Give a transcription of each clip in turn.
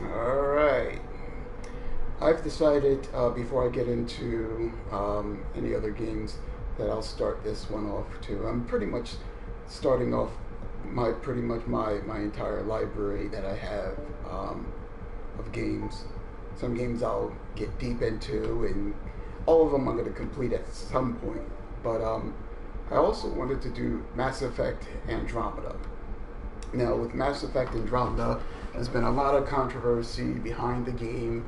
Alright. I've decided before I get into any other games that I'll start this one off too. I'm pretty much starting off my entire library that I have of games. Some games I'll get deep into, and all of them I'm going to complete at some point. But I also wanted to do Mass Effect Andromeda. Now, with Mass Effect Andromeda, there's been a lot of controversy behind the game,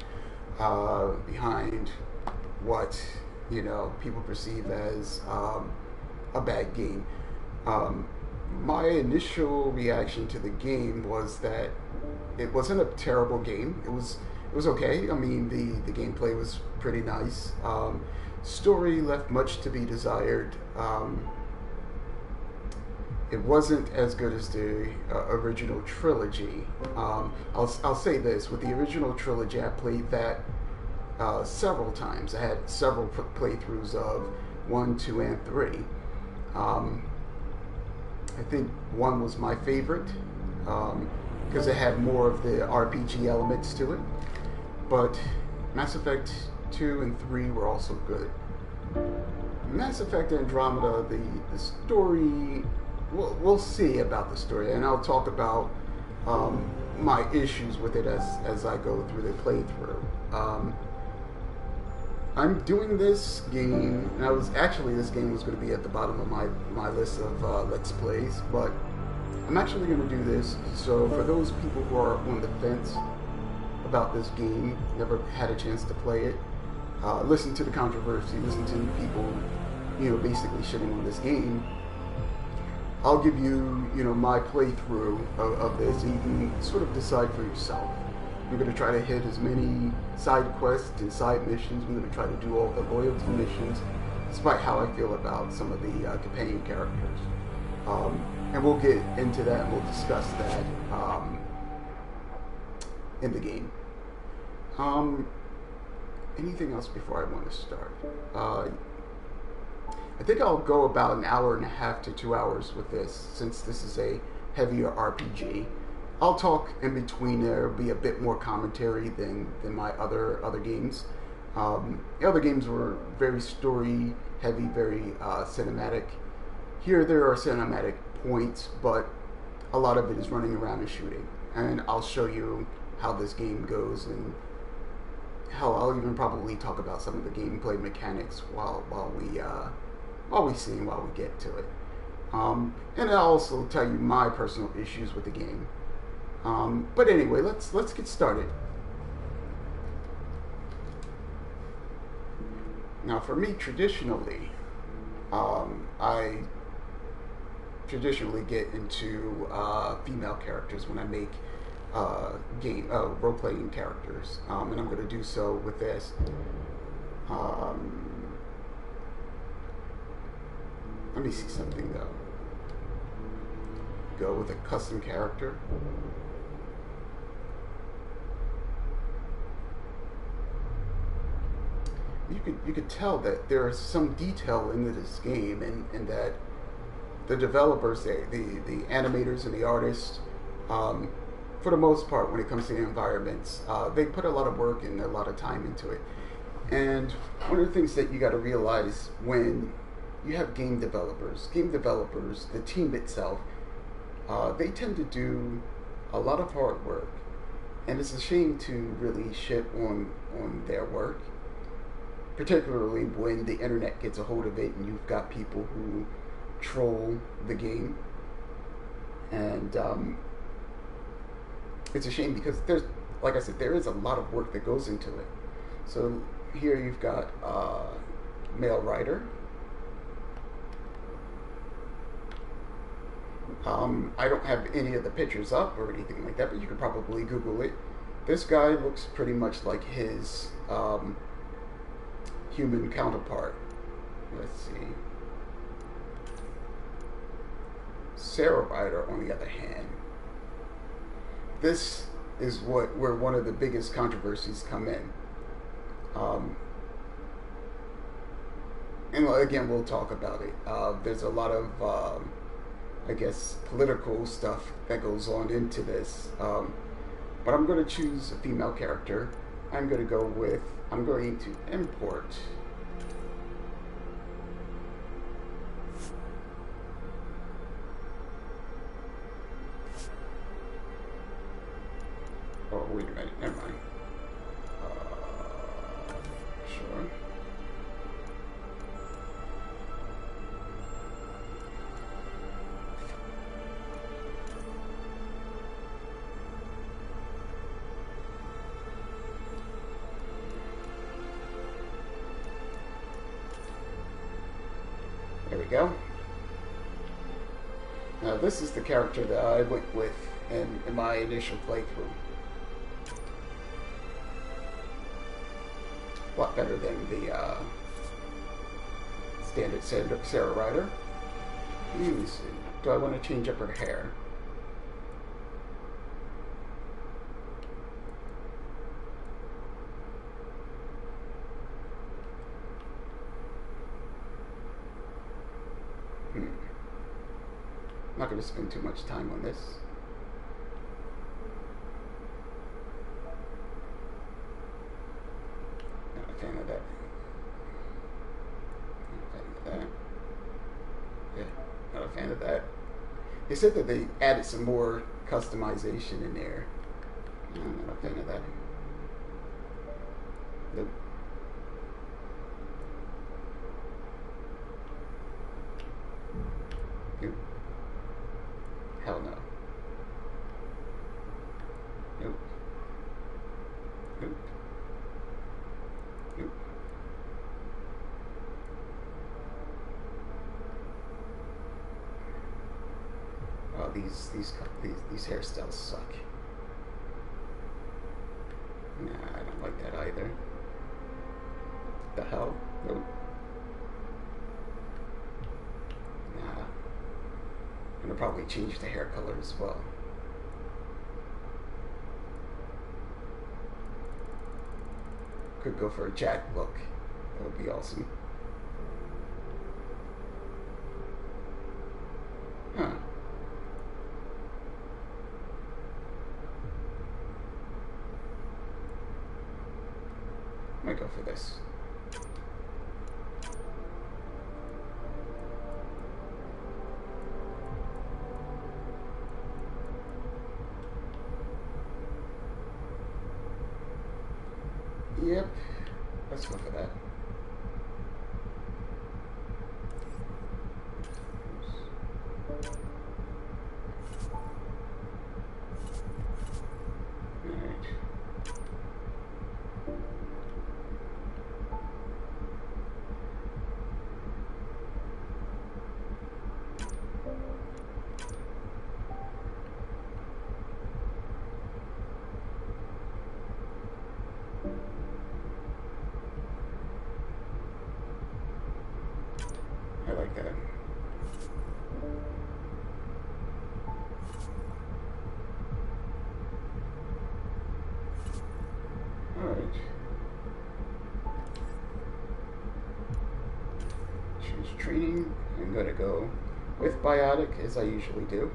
behind what people perceive as a bad game. Um, my initial reaction to the game was that it wasn't a terrible game. It was okay. I mean, the gameplay was pretty nice. Story left much to be desired. It wasn't as good as the original trilogy. I'll say this: with the original trilogy, I played that several times. I had several playthroughs of 1, 2, and 3. Um, I think 1 was my favorite because it had more of the RPG elements to it. But Mass Effect 2 and 3 were also good. Mass Effect Andromeda, the story, we'll see about the story, and I'll talk about my issues with it as I go through the playthrough. I'm doing this game, and this game was going to be at the bottom of my list of Let's Plays, but I'm actually going to do this, so for those people who are on the fence about this game, never had a chance to play it, listen to the controversy, listen to people, basically shitting on this game. I'll give you, my playthrough of this, and you can sort of decide for yourself. We're going to try to hit as many side quests and side missions. We're going to try to do all the loyalty missions, despite how I feel about some of the companion characters. And we'll get into that, and we'll discuss that in the game. Anything else before I want to start? I think I'll go about an hour and a half to 2 hours with this, since this is a heavier RPG. I'll talk in between. There'll be a bit more commentary than my other games. The other games were very story heavy, very cinematic. Here there are cinematic points, but a lot of it is running around and shooting. And I'll show you how this game goes, and hell, I'll even probably talk about some of the gameplay mechanics while we get to it. And I'll also tell you my personal issues with the game. But anyway, let's get started. Now, for me, traditionally, I traditionally get into female characters when I make role-playing characters, and I'm going to do so with this. Let me see something though. Go with a custom character. You could tell that there is some detail into this game, and that the developers, the animators and the artists, for the most part, when it comes to the environments, they put a lot of work and a lot of time into it. And one of the things that you got to realize when you have game developers, the team itself, they tend to do a lot of hard work, and it's a shame to really shit on their work, particularly when the internet gets a hold of it and you've got people who troll the game. And it's a shame because like I said, there is a lot of work that goes into it. So here you've got male writer. I don't have any of the pictures up or anything like that, but you could probably Google it. This guy looks pretty much like his human counterpart. Let's see. Sarah Ryder, on the other hand, this is where one of the biggest controversies come in. And again, we'll talk about it. There's a lot of, I guess, political stuff that goes on into this. but I'm going to choose a female character. I'm going to import. Oh, wait a minute, never mind. Sure. There we go. Now this is the character that I went with in my initial playthrough. A lot better than the standard Sarah Ryder. Let me see. Do I want to change up her hair? I'm not going to spend too much time on this. Not a fan of that. Not a fan of that. Yeah, not a fan of that. They said that they added some more customization in there. I'm not a fan of that. Nope. Nope. Hell no. Nope. Nope. Nope. Oh, these hairstyles suck. Nah, I don't like that either. The hell? Nope. Nah. I'm gonna probably change the hair color as well. Could go for a Jack look. That would be awesome. Huh. Might go for this. Yep, let's go for that. I like that. Alright. Choose training. I'm gonna go with biotic as I usually do.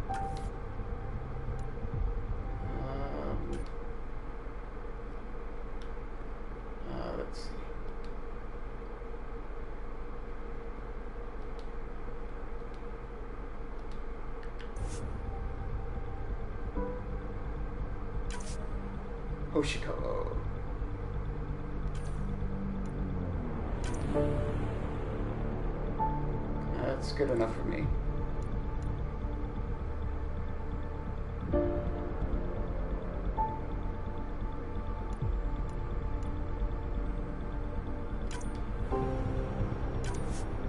Let's see. Hoshiko. That's good enough for me.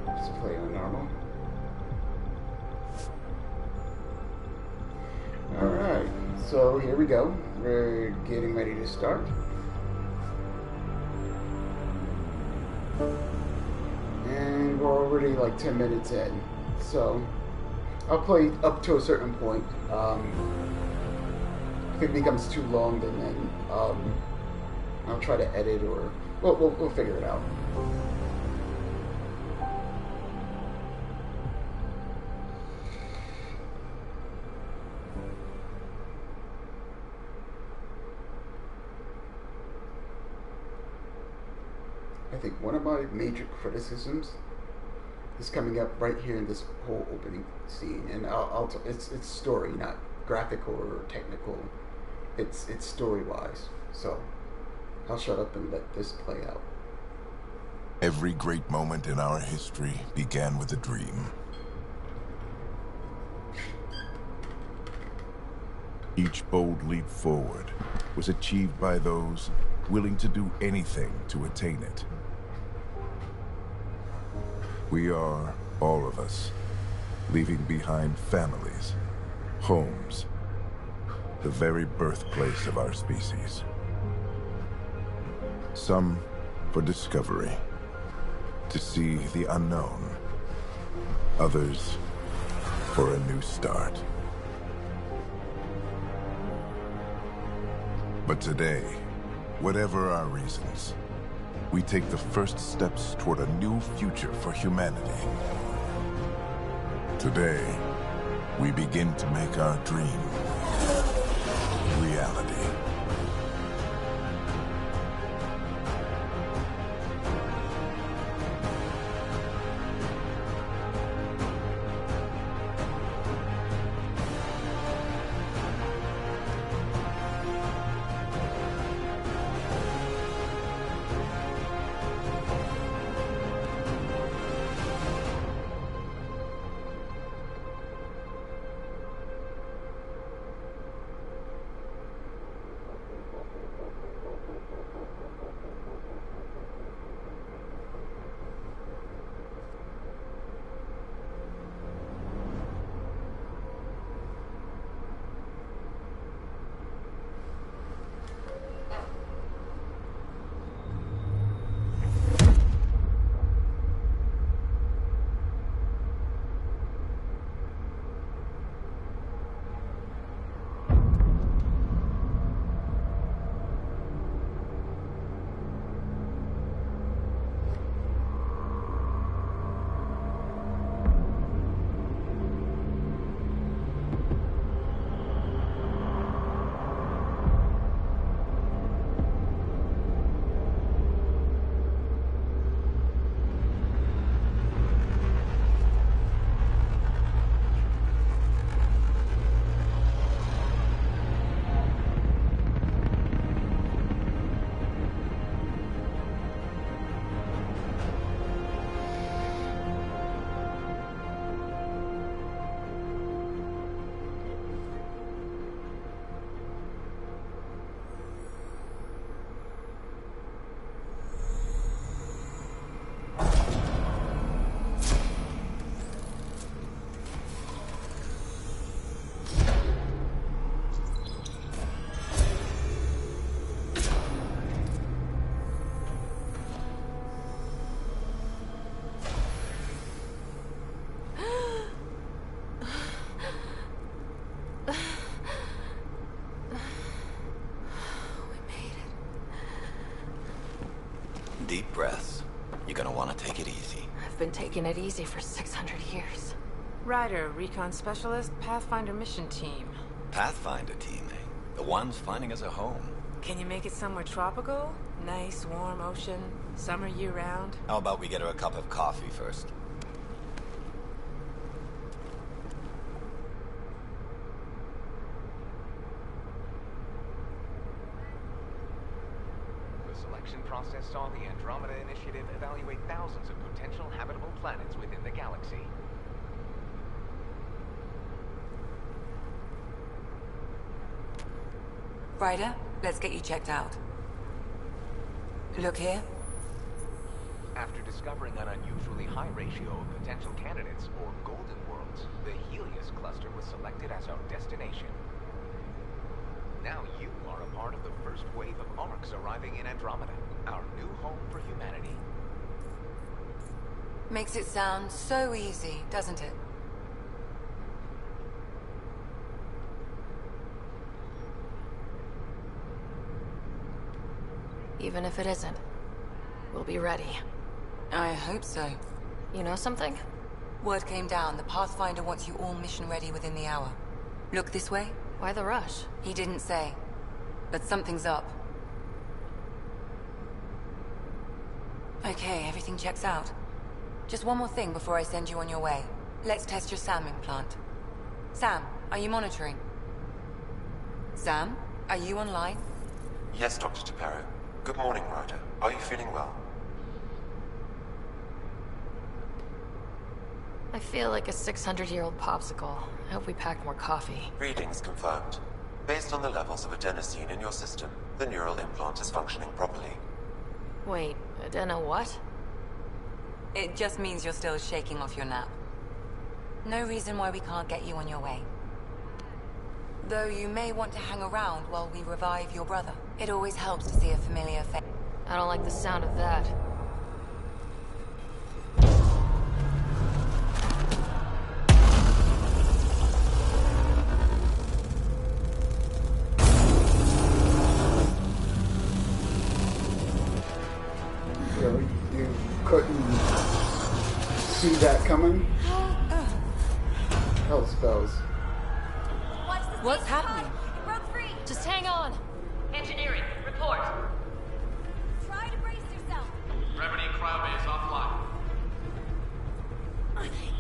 Just play on normal. Alright, so here we go. We're getting ready to start. And we're already like 10 minutes in. So I'll play up to a certain point. If it becomes too long, then I'll try to edit, or we'll figure it out. I think one of my major criticisms is coming up right here in this whole opening scene, and it's story, not graphical or technical. It's story wise. So I'll shut up and let this play out. Every great moment in our history began with a dream. Each bold leap forward was achieved by those willing to do anything to attain it. We are, all of us, leaving behind families, homes, the very birthplace of our species. Some for discovery, to see the unknown. Others for a new start. But today, whatever our reasons, we take the first steps toward a new future for humanity. Today, we begin to make our dream reality. Deep breaths. You're gonna want to take it easy. I've been taking it easy for 600 years. Ryder, recon specialist, Pathfinder mission team. Pathfinder team, eh? The ones finding us a home. Can you make it somewhere tropical? Nice, warm ocean, summer year-round? How about we get her a cup of coffee first? The selection process saw the Andromeda initiative evaluate thousands of potential habitable planets within the galaxy. Ryder, let's get you checked out. Look here. After discovering an unusually high ratio of potential candidates, or golden worlds, the Helios cluster was selected as our destination. Now you are a part of the first wave of arcs arriving in Andromeda, our new home for humanity. Makes it sound so easy, doesn't it? Even if it isn't, we'll be ready. I hope so. You know something? Word came down. The Pathfinder wants you all mission ready within the hour. Look this way. Why the rush? He didn't say, but something's up. Okay, everything checks out. Just one more thing before I send you on your way. Let's test your SAM implant. Sam, are you monitoring? Sam, are you online? Yes, Dr. Tapero. Good morning, Ryder. Are you feeling well? I feel like a 600-year-old popsicle. I hope we packed more coffee. Readings confirmed. Based on the levels of adenosine in your system, the neural implant is functioning properly. Wait, adeno what? It just means you're still shaking off your nap. No reason why we can't get you on your way. Though you may want to hang around while we revive your brother. It always helps to see a familiar face. I don't like the sound of that. Really? You couldn't see that coming? Hell spells. What's happening? It broke free. Just hang on! Engineering, report. Try to brace yourself. Gravity cryobase offline.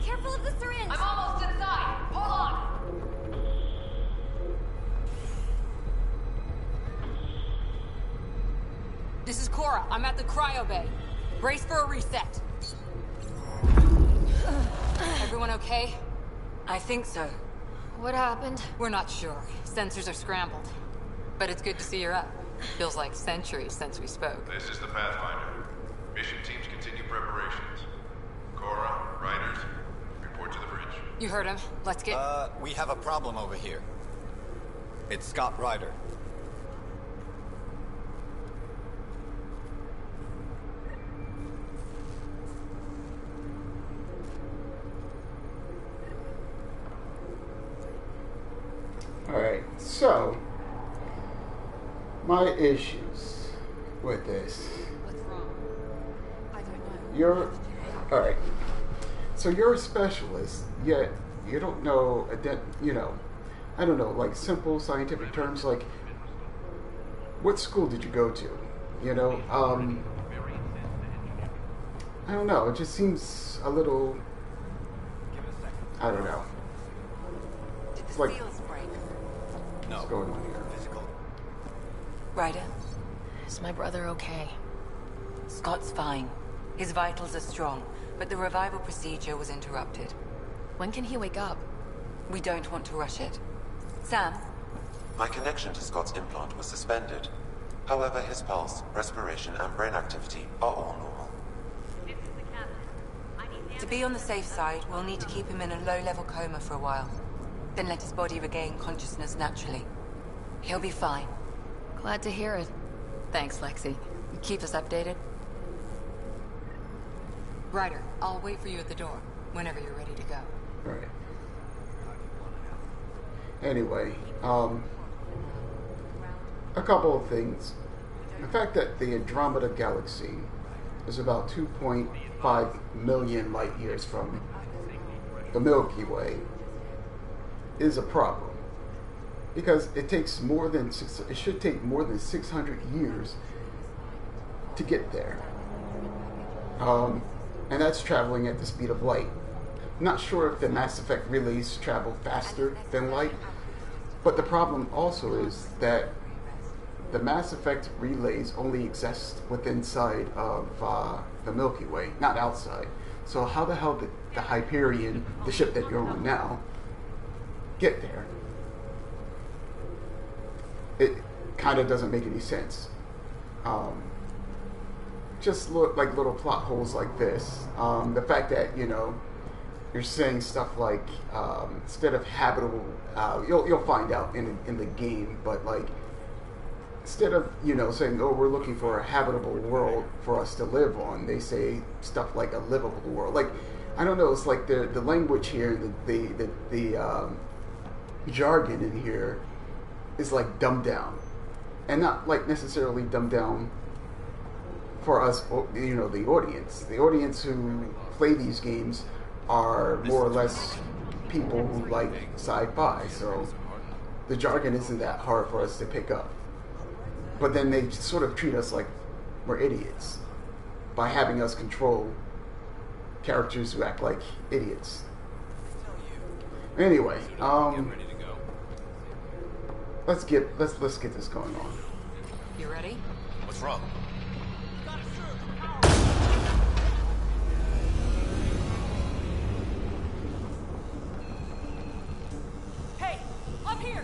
Careful of the syringe. I'm almost inside! Hold on! This is Cora. I'm at the cryo bay. Brace for a reset. Everyone okay? I think so. What happened? We're not sure. Sensors are scrambled. But it's good to see you're up. Feels like centuries since we spoke. This is the Pathfinder. Mission teams continue preparations. Cora, Riders, report to the bridge. You heard him. Let's get... We have a problem over here. It's Scott Ryder. Alright, so my issues with this. What's wrong? I don't know. You're alright. So you're a specialist, yet you don't know I don't know, like simple scientific terms like what school did you go to? I don't know, it just seems a little I don't know. Did It's the like seals break? what's going on here? Physical. Ryder, Is my brother okay? Scott's fine. His vitals are strong, but the revival procedure was interrupted. When can he wake up? We don't want to rush it. Sam, My connection to Scott's implant was suspended. However, his pulse, respiration, and brain activity are all normal. This is the captain. I need to be on the safe side, we'll need to keep him in a low-level coma for a while. Then let his body regain consciousness naturally. He'll be fine. Glad to hear it. Thanks, Lexi. Keep us updated. Ryder, I'll wait for you at the door, whenever you're ready to go. Right. Anyway, a couple of things. The fact that the Andromeda galaxy is about 2.5 million light years from the Milky Way is a problem. Because it should take more than 600 years to get there. And that's traveling at the speed of light. I'm not sure if the Mass Effect relays travel faster than light, but the problem also is that the Mass Effect relays only exist inside of the Milky Way, not outside. So how the hell did the Hyperion, the ship that you're on now, get there? It kind of doesn't make any sense. Just look like little plot holes like this. The fact that you're saying stuff like instead of habitable, you'll find out in the game, but like instead of saying, oh, we're looking for a habitable world for us to live on, they say stuff like a livable world. Like I don't know, it's like the language here, the jargon in here is like dumbed down, and not like necessarily dumbed down for us, the audience. The audience who play these games are more or less people who like sci-fi, so the jargon isn't that hard for us to pick up. But then they sort of treat us like we're idiots. by having us control characters who act like idiots. Anyway, let's get this going on. You ready? What's wrong? Hey, up here!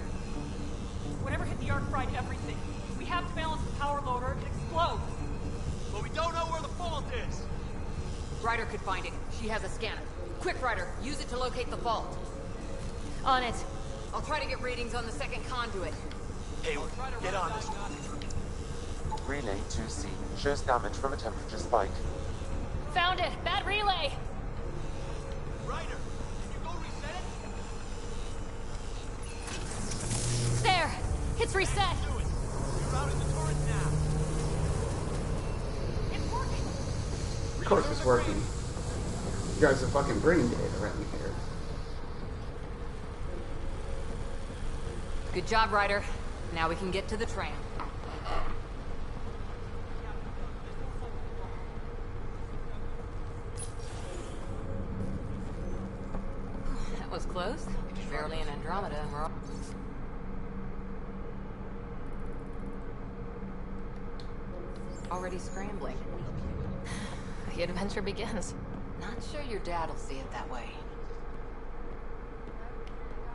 Whatever hit the arc fried everything. We have to balance the power loader. It explodes. But we don't know where the fault is. Ryder could find it. She has a scanner. Quick, Ryder, use it to locate the fault. On it. I'll try to get readings on the second conduit. Hey, get on this. Relay 2C shows damage from a temperature spike. Found it. Bad relay. Ryder, can you go reset it? There. It's reset. Do it. You're out in the torrent now. It's working. Of course it's working. You guys are fucking brain dead around here. Good job, Ryder. Now we can get to the tram. That was close. Barely an Andromeda, and we're all... already scrambling. The adventure begins. Not sure your dad'll see it that way.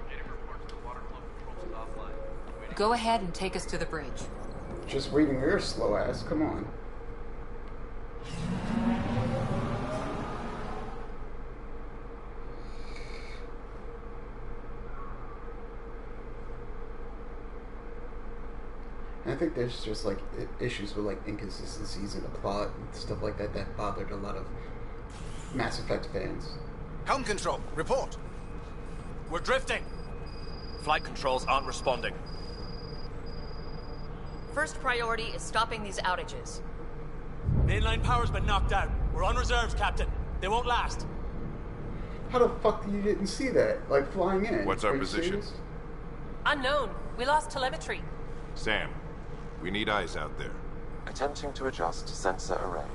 Getting reports the water flow control is offline. Go ahead and take us to the bridge. Just reading your slow ass. Come on. I think there's just like issues with like inconsistencies in the plot and stuff like that that bothered a lot of Mass Effect fans. Helm control, report. We're drifting. Flight controls aren't responding. First priority is stopping these outages. Mainline power's been knocked out. We're on reserves, Captain. They won't last. How the fuck you didn't see that? Like flying in? What's our Are you position? serious? Unknown. We lost telemetry. Sam, we need eyes out there. Attempting to adjust sensor array.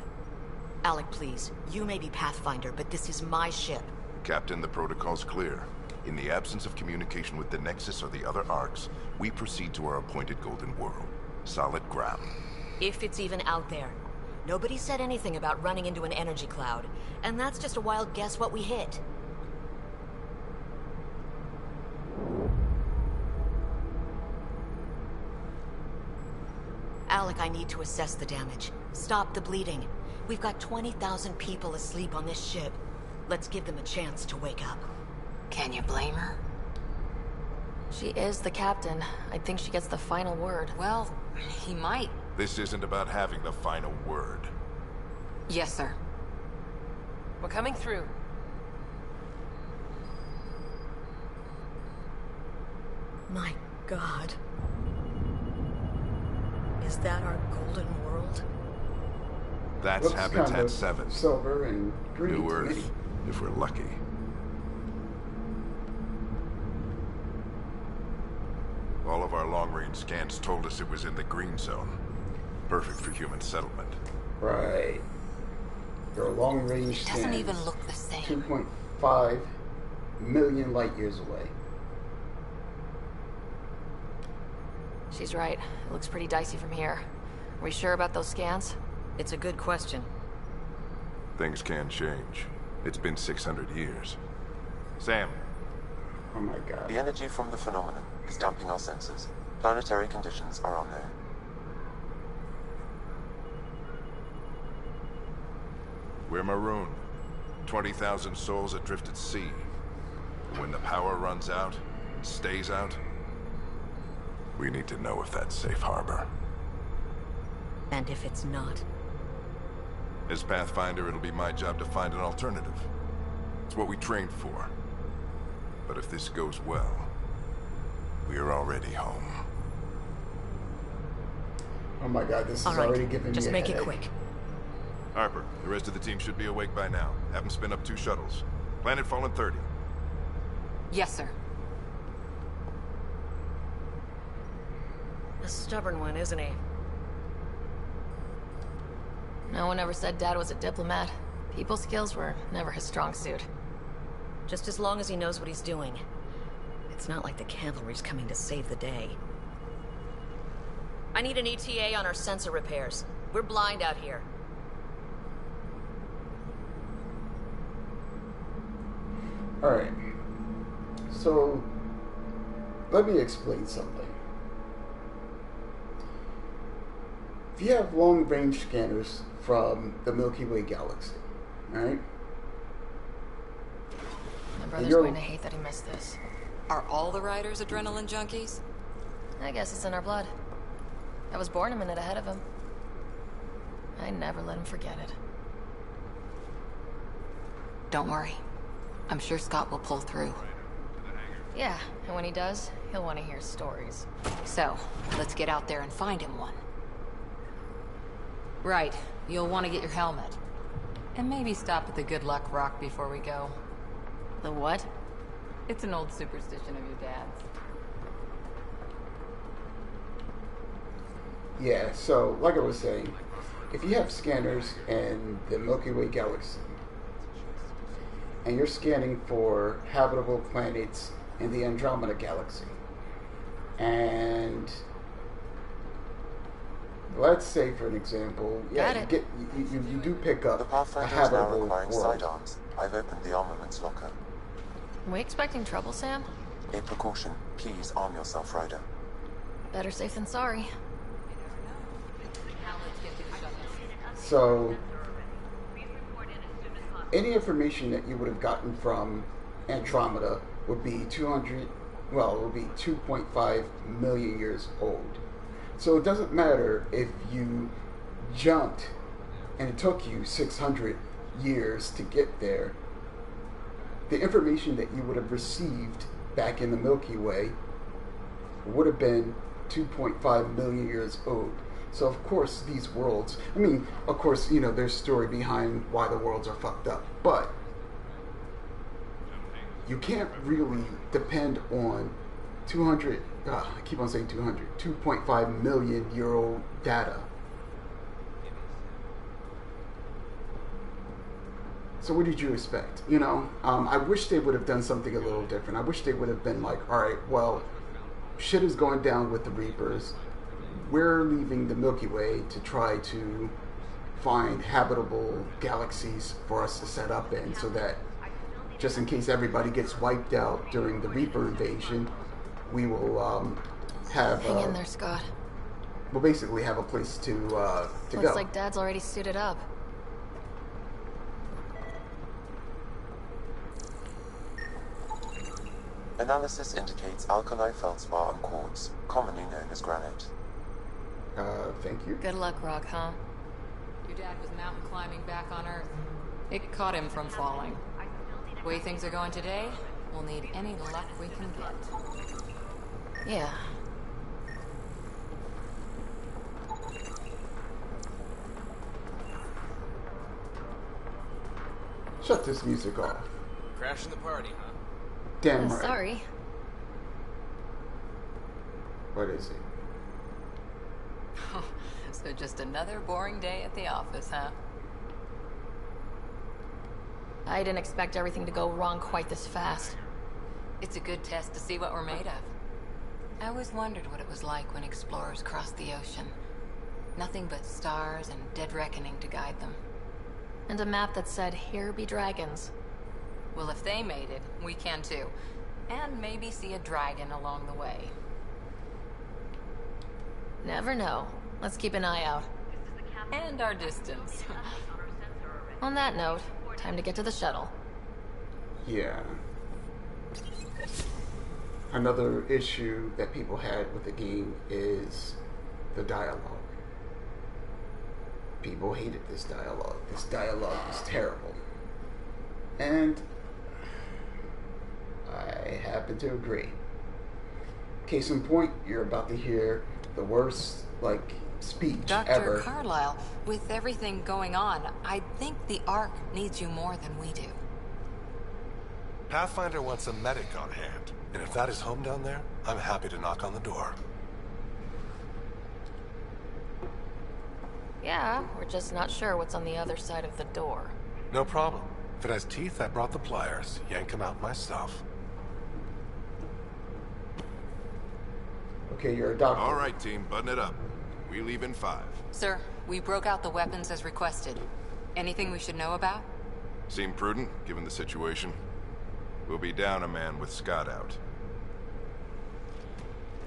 Alec, please. You may be Pathfinder, but this is my ship. Captain, the protocol's clear. In the absence of communication with the Nexus or the other arcs, we proceed to our appointed Golden World. Solid ground. If it's even out there. Nobody said anything about running into an energy cloud, and that's just a wild guess what we hit. Alec, I need to assess the damage. Stop the bleeding. We've got 20,000 people asleep on this ship. Let's give them a chance to wake up. Can you blame her? She is the captain. I think she gets the final word. Well, he might. This isn't about having the final word. Yes, sir. We're coming through. My God. Is that our golden world? That's Looks Habitat kind of 7. Silver and green. New to me. Earth, if we're lucky. All of our long-range scans told us it was in the green zone. Perfect for human settlement. Right. Your long range Doesn't even look the same. 2.5 million light years away. She's right. It looks pretty dicey from here. Are we sure about those scans? It's a good question. Things can change. It's been 600 years. Sam. Oh my God. The energy from the phenomenon is damping our senses. Planetary conditions are unknown. We're marooned. 20,000 souls adrift at sea. When the power runs out, stays out, we need to know if that's safe harbor. And if it's not? As Pathfinder, it'll be my job to find an alternative. It's what we trained for. But if this goes well, we are already home. Oh my God, this is All right, already giving me just a make it headache. quick. Harper, the rest of the team should be awake by now. Have them spin up 2 shuttles. Planet Fallen 30. Yes, sir. A stubborn one, isn't he? No one ever said Dad was a diplomat. People skills were never his strong suit. Just as long as he knows what he's doing. It's not like the cavalry's coming to save the day. I need an ETA on our sensor repairs. We're blind out here. Alright. So, let me explain something. If you have long-range scanners from the Milky Way galaxy, alright? My brother's going to hate that he missed this. Are all the riders adrenaline junkies? I guess it's in our blood. I was born a minute ahead of him. I never let him forget it. Don't worry. I'm sure Scott will pull through. Yeah, and when he does, he'll want to hear stories. So, let's get out there and find him one. Right, you'll want to get your helmet. And maybe stop at the Good Luck Rock before we go. The what? It's an old superstition of your dad's. Yeah, so, like I was saying, if you have scanners in the Milky Way galaxy, and you're scanning for habitable planets in the Andromeda galaxy, and let's say, for an example, you do pick up the Pathfinder a habitable is now requiring world. sidearms. I've opened the armaments locker. Are we expecting trouble, Sam? A precaution. Please arm yourself, Ryder. Better safe than sorry. So, any information that you would have gotten from Andromeda would be 2.5 million years old. So it doesn't matter if you jumped and it took you 600 years to get there. The information that you would have received back in the Milky Way would have been 2.5 million years old. So of course these worlds, I mean, of course, you know, there's story behind why the worlds are fucked up, but you can't really depend on 2.5 million year old data. So what did you expect? You know, I wish they would have done something a little different. I wish they would have been like, all right, well, shit is going down with the Reapers. We're leaving the Milky Way to try to find habitable galaxies for us to set up in, so that just in case everybody gets wiped out during the Reaper invasion, we will have... Hang in there, Scott. We'll basically have a place to go. Looks like Dad's already suited up. Analysis indicates alkali feldspar and quartz, commonly known as granite. Thank you. Good luck, Rock, huh? Your dad was mountain climbing back on Earth. It caught him from falling. The way things are going today, we'll need any luck we can get. Yeah. Shut this music off. Crashing the party, huh? Damn right. Sorry. What is it? So just another boring day at the office, huh? I didn't expect everything to go wrong quite this fast. It's a good test to see what we're made of. I always wondered what it was like when explorers crossed the ocean. Nothing but stars and dead reckoning to guide them. And a map that said, "Here be dragons." Well, if they made it, we can too. And maybe see a dragon along the way. Never know. Let's keep an eye out. And our distance. On that note, time to get to the shuttle. Yeah. Another issue that people had with the game is the dialogue. People hated this dialogue. This dialogue was terrible. And I happen to agree. Case in point, you're about to hear the worst, speech Dr. ever. Dr. Carlisle, with everything going on, I think the Ark needs you more than we do. Pathfinder wants a medic on hand, and if that is home down there, I'm happy to knock on the door. Yeah, we're just not sure what's on the other side of the door. No problem. If it has teeth, I brought the pliers. Yank them out myself. Okay, you're a doctor. All right, team, button it up. We leave in 5. Sir, we broke out the weapons as requested. Anything we should know about? Seem prudent, given the situation. We'll be down a man with Scott out.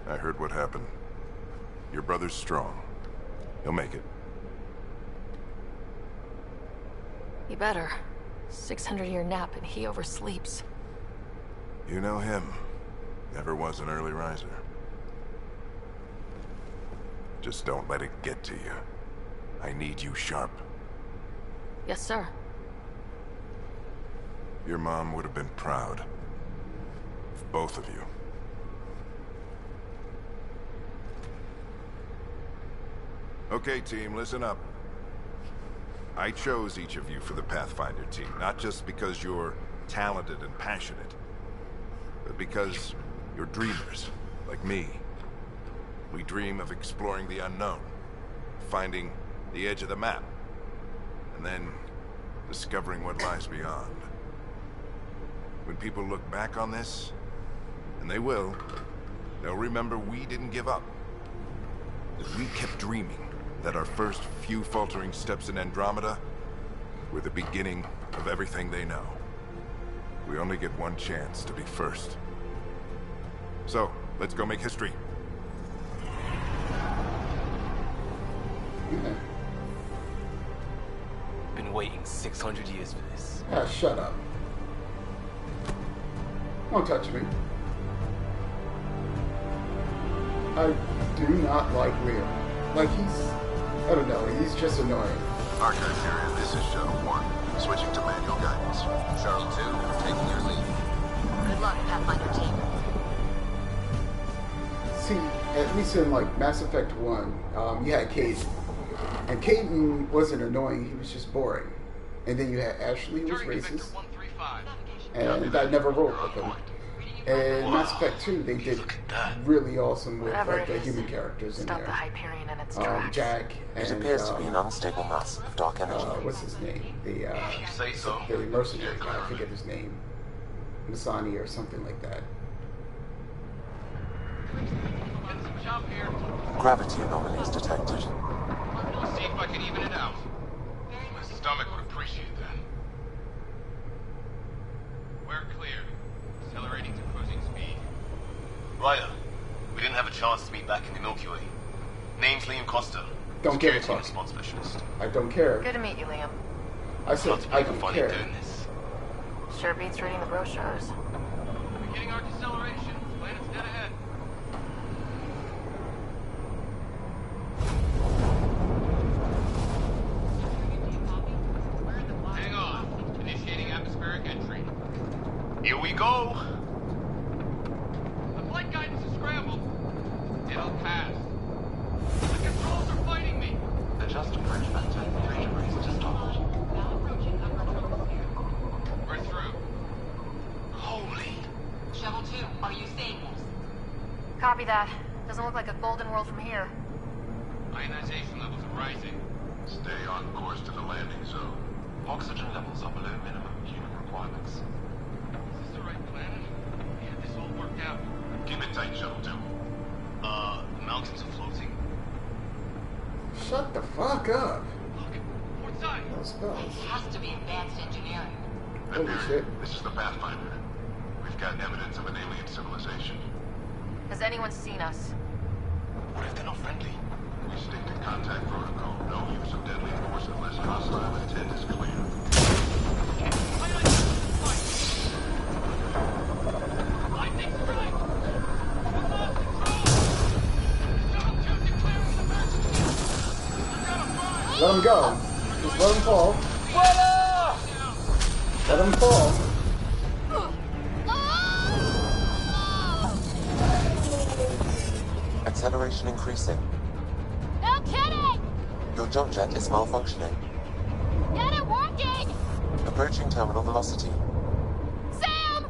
I heard what happened. Your brother's strong. He'll make it. He better. 600-year nap and he oversleeps. You know him. Never was an early riser. Just don't let it get to you. I need you sharp. Yes, sir. Your mom would have been proud. Of both of you. Okay, team, listen up. I chose each of you for the Pathfinder team, not just because you're talented and passionate, but because you're dreamers, like me. We dream of exploring the unknown, finding the edge of the map, and then discovering what lies beyond. When people look back on this, and they will, they'll remember we didn't give up. That we kept dreaming, that our first few faltering steps in Andromeda were the beginning of everything they know. We only get one chance to be first. So, let's go make history. Been waiting 600 years for this. Ah, shut up. Don't touch me. I do not like Leo. Like, I don't know, he's just annoying. Archive area, this is Shuttle 1. Switching to manual guidance. Shuttle 2, taking your lead. Good luck, Pathfinder team. See, at least in, like, Mass Effect 1, you had Caden. And Caden wasn't annoying, he was just boring. And then you had Ashley, who was racist. And I never wrote with him. And Mass Effect 2, they did really awesome with like the human characters in Stop there. the Hyperion in its tracks. Jack and It appears to be an unstable mass of dark energy. what's his name? The Say so. the mercenary guy. I forget his name. Masani or something like that. Gravity anomalies detected. Let's see if I can even it out. My stomach would appreciate that. We're clear. Accelerating to cruising speed. Ryder, we didn't have a chance to meet back in the Milky Way. Name's Liam Costa. Don't give a Security fuck. response specialist. I don't care. Good to meet you, Liam. I said I don't care. Doing this. Sure beats reading the brochures. Beginning our deceleration. Planet's dead ahead. Hang on. Initiating atmospheric entry. Here we go. The flight guidance is scrambled. It'll pass. The controls are fighting me. Adjust approach vector. Three degrees to starboard. We're through. Holy. Shuttle 2, are you seeing this? Copy that. Doesn't look like a golden world from here. Ionization levels are rising. Stay on course to the landing zone. Oxygen levels are below minimum human requirements. Is this the right planet? Yeah, this all worked out. Keep it tight, Shuttle 2. The mountains are floating. Shut the fuck up. Port side. No spells. It has to be advanced engineering. Holy shit. This is the Pathfinder. We've got evidence of an alien civilization. Has anyone seen us? What if they're not friendly? We stick to contact protocol. No use of deadly force unless hostile intent is clear. Let him go. Just let him fall. Let him fall. Acceleration increasing. No kidding! Your jump jet is malfunctioning. Get it working! Approaching terminal velocity. Sam!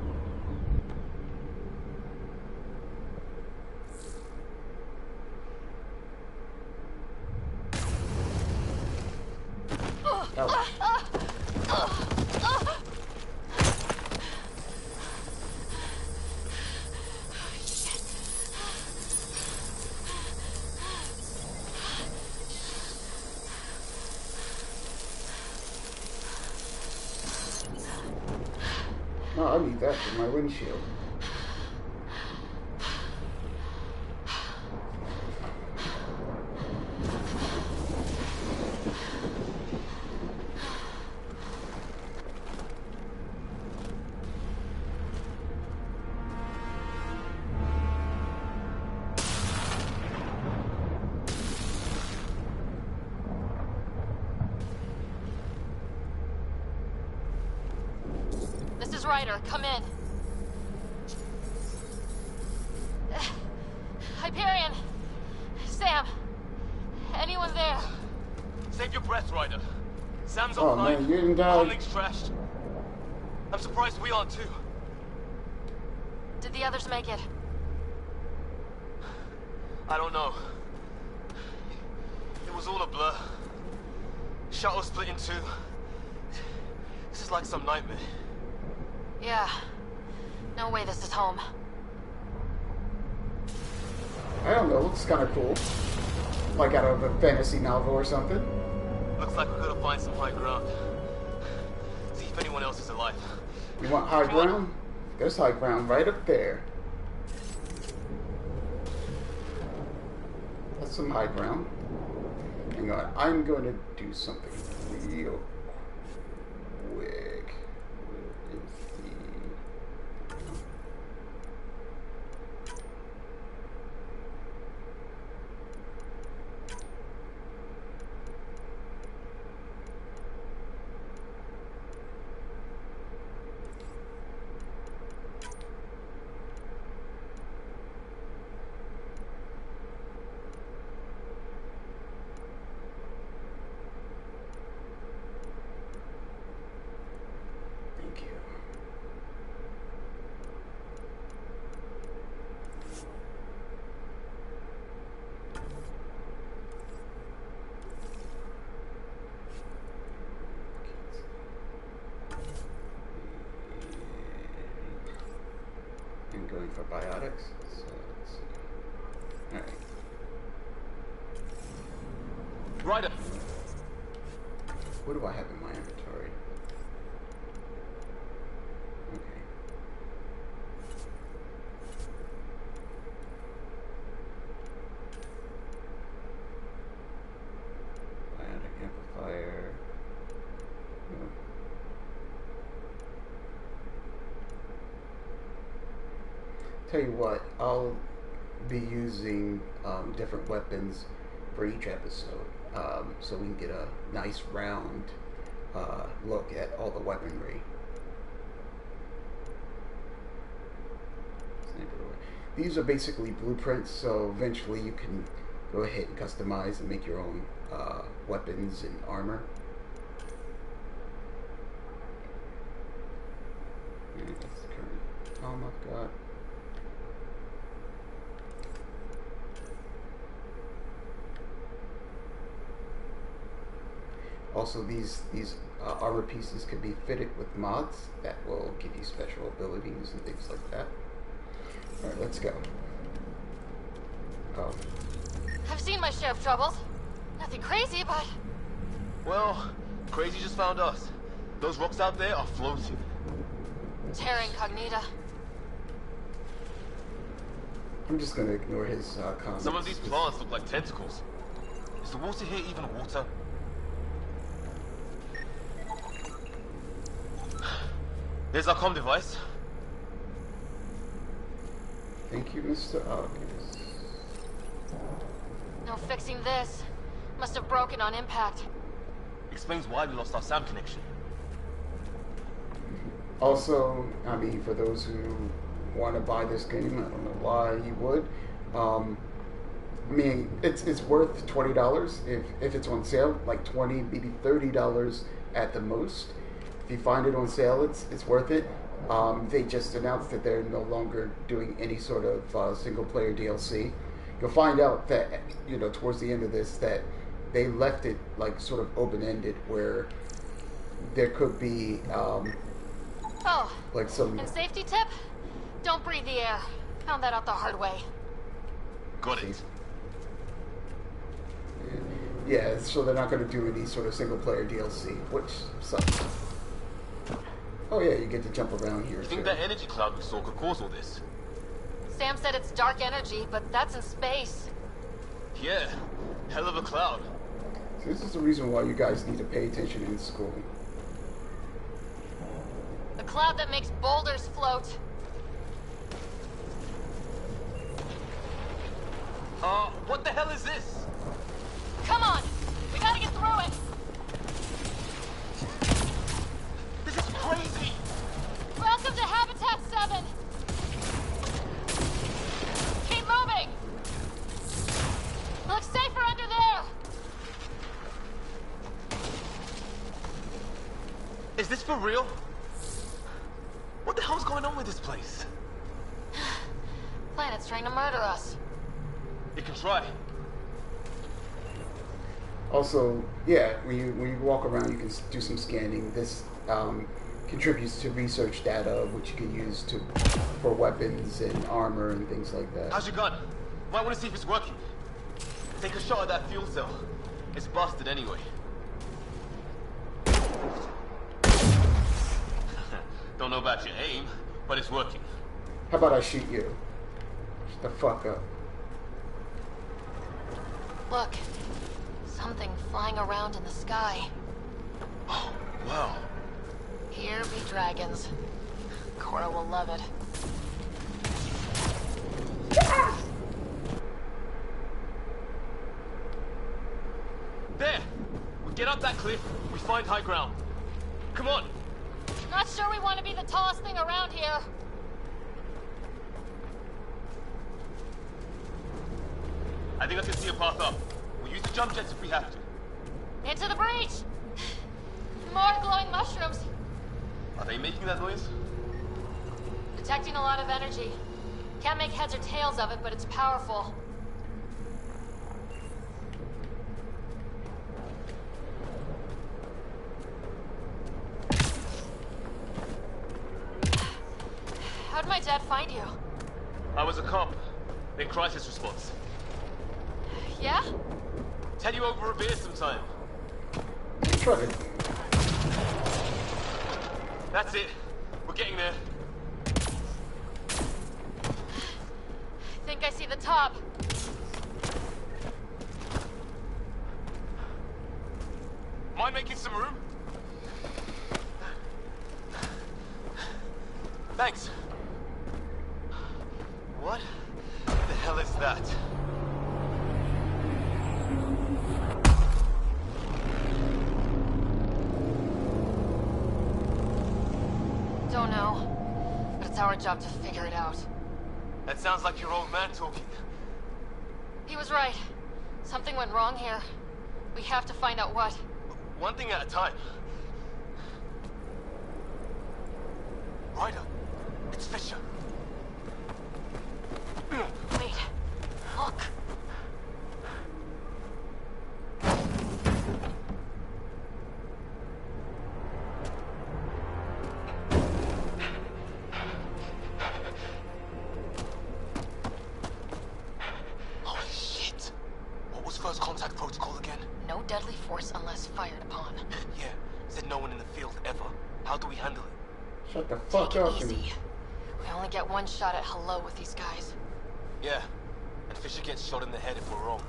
No, I need that for my windshield. This is Ryder. Come in. Hyperion! Sam! Anyone there? Save your breath, Ryder. Sam's Oh online. man, you didn't die. Comlink's trashed. I'm surprised we aren't too. Did the others make it? I don't know. It was all a blur. Shuttle split in two. This is like some nightmare. Yeah. No way this is home. I don't know, looks kind of cool. Like out of a fantasy novel or something. Looks like we're gonna find some high ground. See if anyone else is alive. You want high ground? There's high ground right up there. That's some high ground. Hang on, I'm going to do something real quick. Where is the... Thank you. I'm going for biotics. So let's see. Alright. Ryder! What do I have in my inventory? Okay. Biotic amplifier. No. Tell you what, I'll be using different weapons for each episode, so we can get a nice round look at all the weaponry. These are basically blueprints, so eventually you can go ahead and customize and make your own weapons and armor. And that's the current. Oh my god. Also, these armor pieces can be fitted with mods that will give you special abilities and things like that. Alright, let's go. Oh. I've seen my share of troubles. Nothing crazy, but... Well, crazy just found us. Those rocks out there are floating. Terra Incognita. I'm just gonna ignore his comments. Some of these plants look like tentacles. Is the water here even water? There's our comm device. Thank you, Mr. August. No fixing this. Must have broken on impact. Explains why we lost our SAM connection. Also, I mean, for those who want to buy this game, I don't know why you would. I mean, it's worth $20 if it's on sale, like $20, maybe $30 at the most. If you find it on sale, it's worth it. They just announced that they're no longer doing any sort of single-player DLC. You'll find out that, you know, towards the end of this, that they left it like sort of open-ended where there could be Oh, like some. and safety tip? Don't breathe the air. Found that out the hard way. Got it. Yeah, so they're not going to do any sort of single-player DLC, which sucks. Oh yeah, you get to jump around here. You think that energy cloud we saw could cause all this? Sam said it's dark energy, but that's in space. Yeah, hell of a cloud. So this is the reason why you guys need to pay attention in school. The cloud that makes boulders float. What the hell is this? Come on! We gotta get through it! This is crazy! Welcome to Habitat 7! Keep moving! Looks safer under there! Is this for real? What the hell's going on with this place? Planet's trying to murder us. You can try. Also, yeah, when you walk around, you can do some scanning. This contributes to research data, which you can use for weapons and armor and things like that. How's your gun? Might want to see if it's working. Take a shot at that fuel cell. It's busted anyway. Don't know about your aim, but it's working. How about I shoot you? Shut the fuck up. Look. Something flying around in the sky. Oh, wow. Here be dragons. Cora will love it. There! We get up that cliff, we find high ground. Come on! Not sure we want to be the tallest thing around here. I think I can see a path up. We'll use the jump jets if we have to. Into the breach! More glowing mushrooms. Are they making that noise? Detecting a lot of energy. Can't make heads or tails of it, but it's powerful. How'd my dad find you? I was a cop in crisis response. Yeah? Tell you over a beer sometime. Try it. That's it. We're getting there. Think I see the top. Mind making some room? Thanks. What the hell is that? Don't know, but it's our job to figure it out. That sounds like your old man talking. He was right. Something went wrong here. We have to find out what. One thing at a time. Ryder, it's Fisher. Wait, look. Holy shit. What was first contact protocol again? No deadly force unless fired upon. Yeah, said no one in the field ever. How do we handle it? Shut the fuck up. Take it easy. We only get one shot at hello with these guys. Yeah, and Fisher gets shot in the head if we're wrong.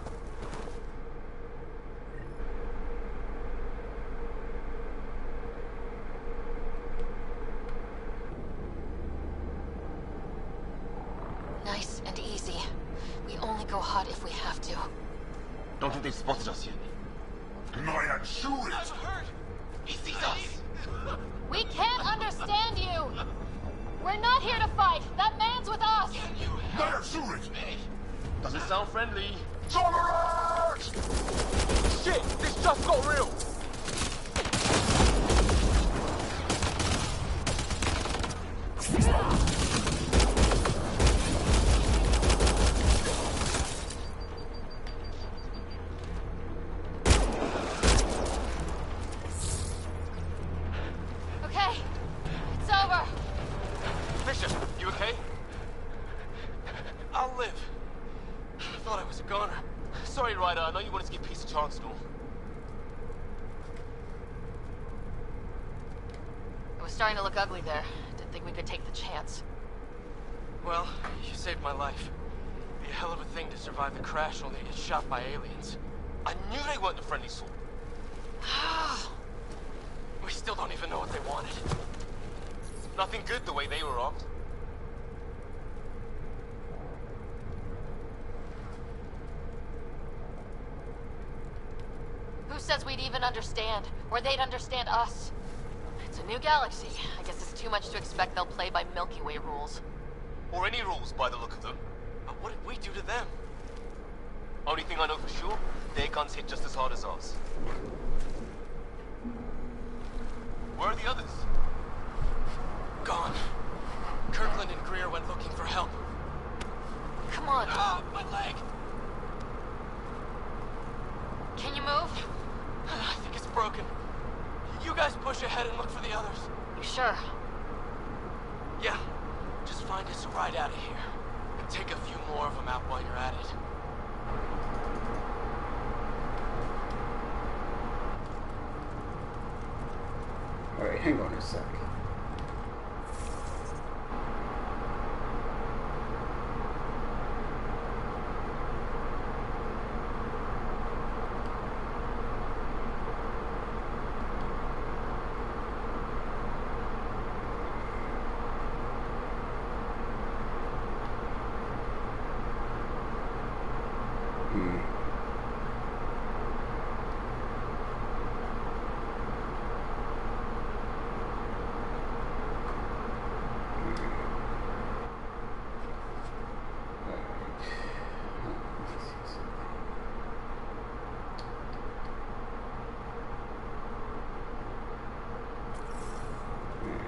Nice and easy. We only go hot if we have to. Don't think they've spotted us yet. He sees us. We can't understand you! We're not here to fight! That man's with us! Doesn't sound friendly. Shit! This just got real! chance, no? It was starting to look ugly there. Didn't think we could take the chance. Well, you saved my life. It'd be a hell of a thing to survive the crash only to get shot by aliens. I knew they weren't the friendly sort. We still don't even know what they wanted. Nothing good the way they were armed. Who says we'd even understand? Or they'd understand us? It's a new galaxy. I guess it's too much to expect they'll play by Milky Way rules. Or any rules by the look of them. But what did we do to them? Only thing I know for sure, their guns hit just as hard as ours. Where are the others? Gone. Kirkland and Greer went looking for help. Come on. Ah, my leg! Can you move? I think it's broken. You guys push ahead and look for the others. You sure? Yeah. Just find us a ride out of here. And take a few more of them out while you're at it. Alright, hang on a sec.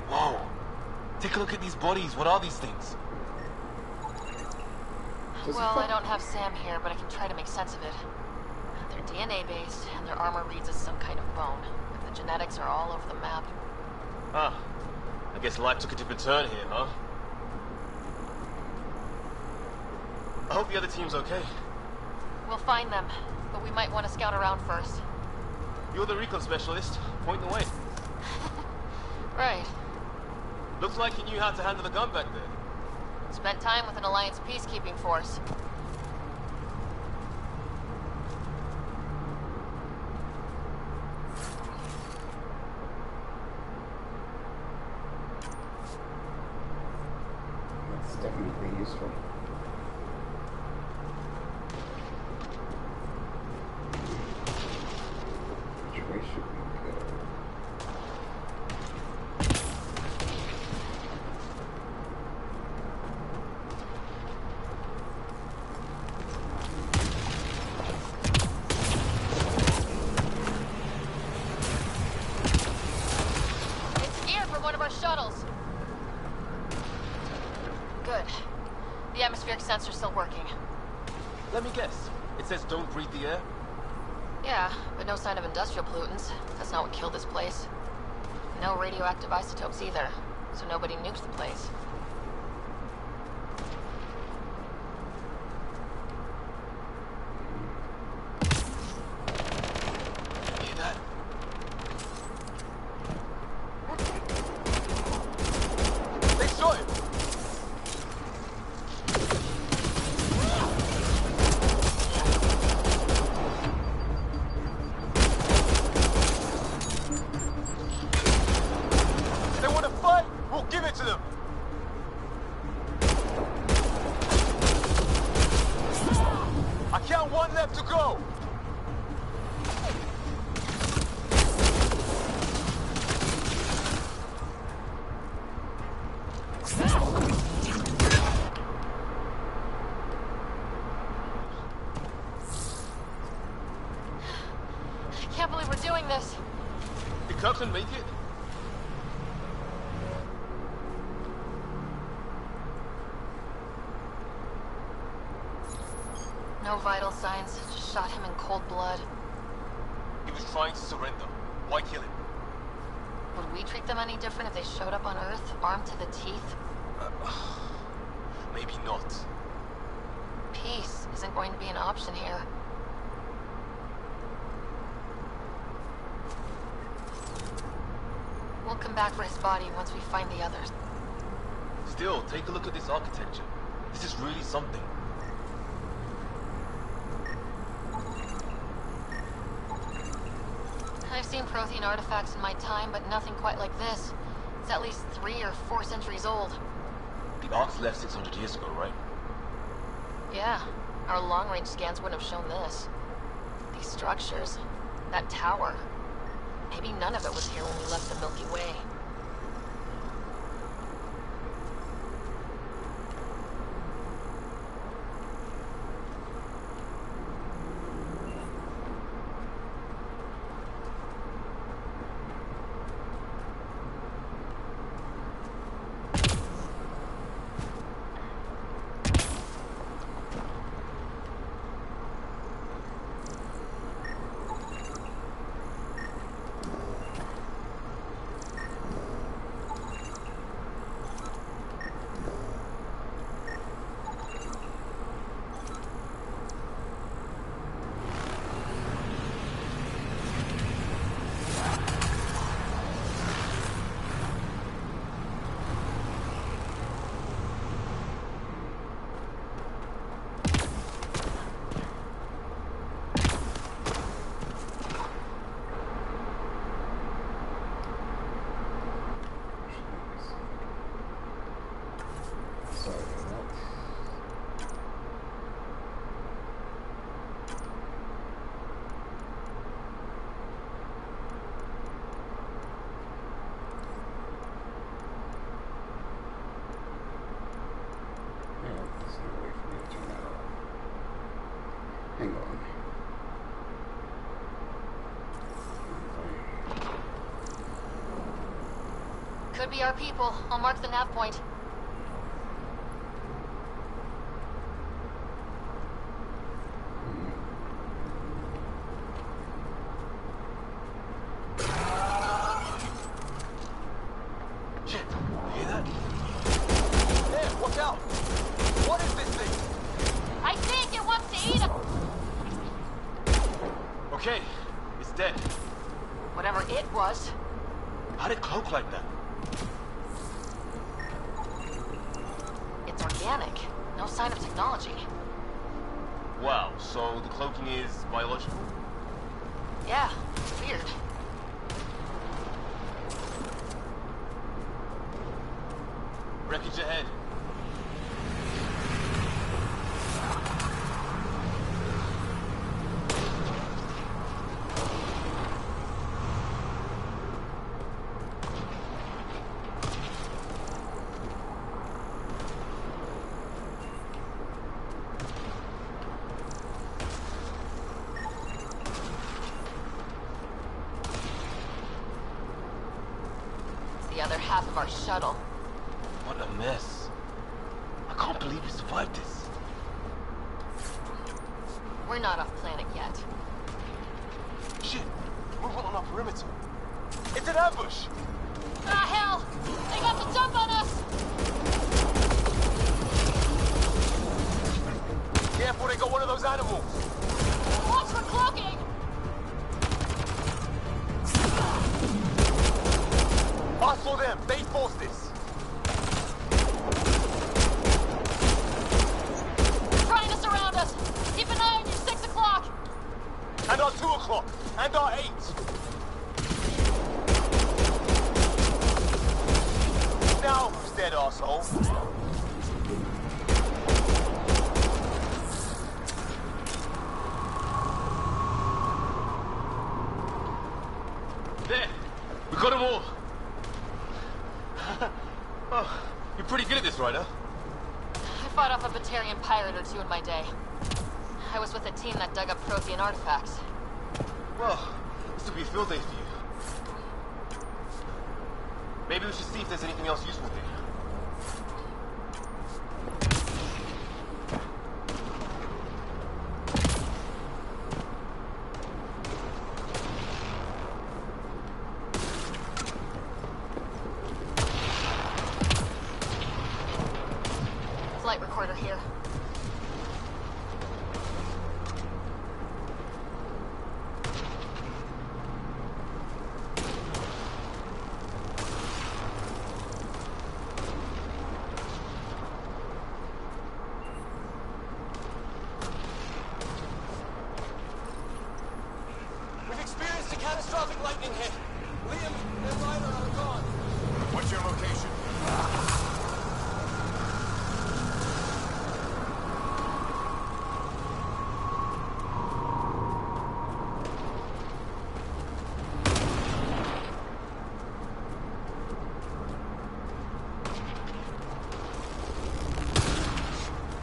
Whoa! Take a look at these bodies. What are these things? Well, I don't have Sam here, but I can try to make sense of it. They're DNA-based, and their armor reads as some kind of bone. But the genetics are all over the map. Ah. I guess life took a different turn here, huh? I hope the other team's okay. We'll find them, but we might want to scout around first. You're the recon specialist. Point the way. Right. Looks like you knew how to handle the gun back there. Spent time with an Alliance peacekeeping force. That's definitely useful. Which way should we go? Shuttles. Good. The atmospheric sensor's still working. Let me guess. It says don't breathe the air? Yeah, but no sign of industrial pollutants. That's not what killed this place. No radioactive isotopes either, so nobody nuked the place. Hear that? They shot him! They want to fight? We'll give it to them! I count one left to go! I can't believe we're doing this. Did Kirkland make it? No vital signs. Just shot him in cold blood. He was trying to surrender. Why kill him? Would we treat them any different if they showed up on Earth, armed to the teeth? Maybe not. Peace isn't going to be an option here. back for his body once we find the others. Still, take a look at this architecture. This is really something. I've seen Prothean artifacts in my time, but nothing quite like this. It's at least 3 or 4 centuries old. The Ark's left 600 years ago, right? Yeah, our long-range scans wouldn't have shown this. These structures, that tower. Maybe none of it was here when we left the Milky Way. Hang on. Could be our people. I'll mark the nav point. Shit, you hear that? There, watch out! What is this thing? I think it wants to eat us. Okay, it's dead. Whatever it was. How'd it cloak like that? It's organic. No sign of technology. Wow, so the cloaking is biological? Yeah, weird. Wreckage ahead. The other half of our shuttle. What a mess. I can't believe we survived this. We're not off planet yet. Shit, movement on our perimeter. It's an ambush! Ah, hell! They got the jump on us! Careful, they got one of those animals. Watch for cloaking! I saw them. They forced this. They're trying to surround us. Keep an eye on your 6 o'clock. And our 2 o'clock. And our 8. Now who's dead, arsehole? There! We got them all! Oh, you're pretty good at this, Ryder. I fought off a Batarian pirate or 2 in my day. I was with a team that dug up Prothean artifacts. Well, this will be a field day for you. Maybe we should see if there's anything else useful here. Flight recorder here. Catastrophic lightning hit. Liam and Ryder are gone. What's your location?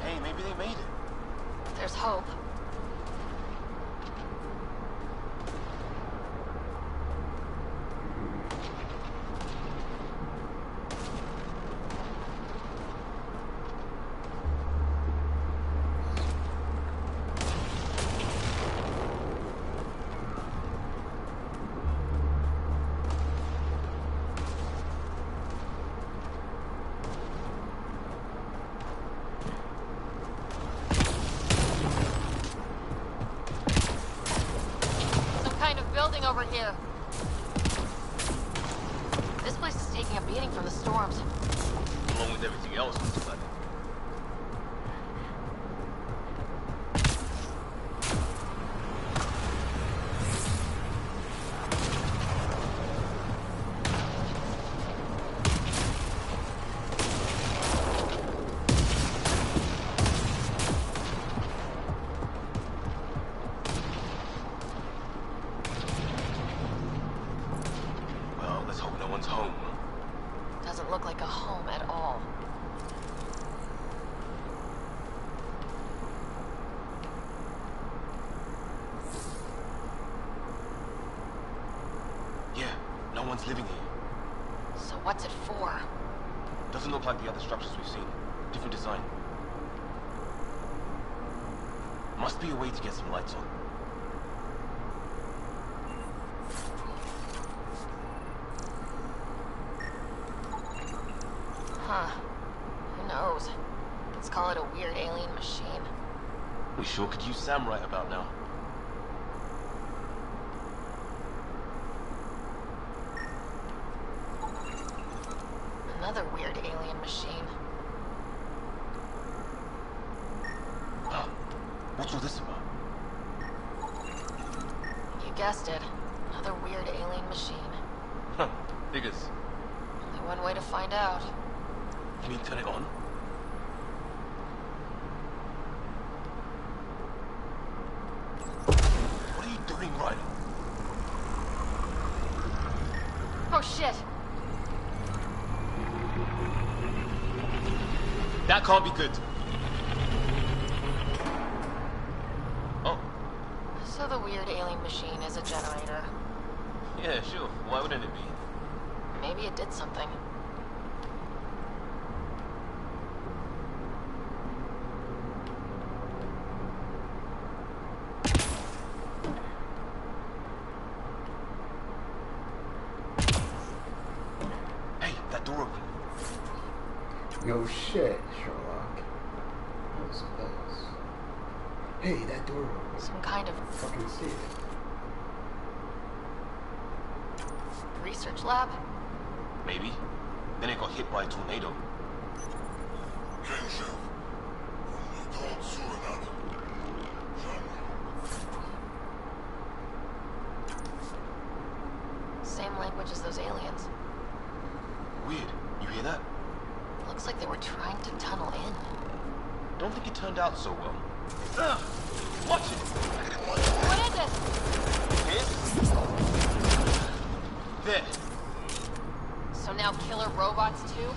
Hey, maybe they made it. There's hope. Building over here. This place is taking a beating from the storms. Along with everything else on the planet. Look like a home at all. Yeah, no one's living here. So what's it for? Doesn't look like the other structures we've seen. Different design. Must be a way to get some lights on. Huh. Who knows? Let's call it a weird alien machine. We sure could use Sam right about now. Another weird alien machine. Huh. What's all this about? You guessed it. Another weird alien machine. Huh. Figures. Only one way to find out. Can you turn it on? What are you doing, Ryder? Oh shit! That can't be good. Oh. So the weird alien machine is a generator. Yeah, sure. Why wouldn't it be? Maybe it did something. No shit, Sherlock. What's this? Hey, that door open. Some kind of... Fucking see it. Research lab? Maybe. Then it got hit by a tornado. Same language as those aliens. Weird. You hear that? Looks like they were trying to tunnel in. Don't think it turned out so well. Watch it! What is it? There. So now killer robots too?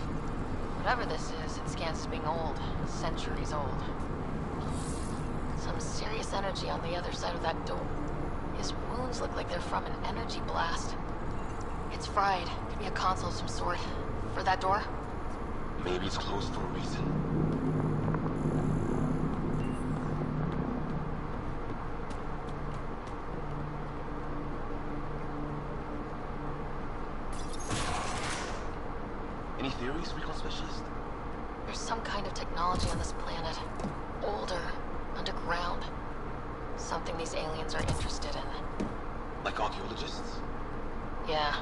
Whatever this is, it scans as being old. Centuries old. Some serious energy on the other side of that door. His wounds look like they're from an energy blast. It's fried. Could be a console of some sort. For that door? Maybe it's closed for a reason. Any theories, recon specialist? There's some kind of technology on this planet. Older. Underground. Something these aliens are interested in. Like archaeologists? Yeah.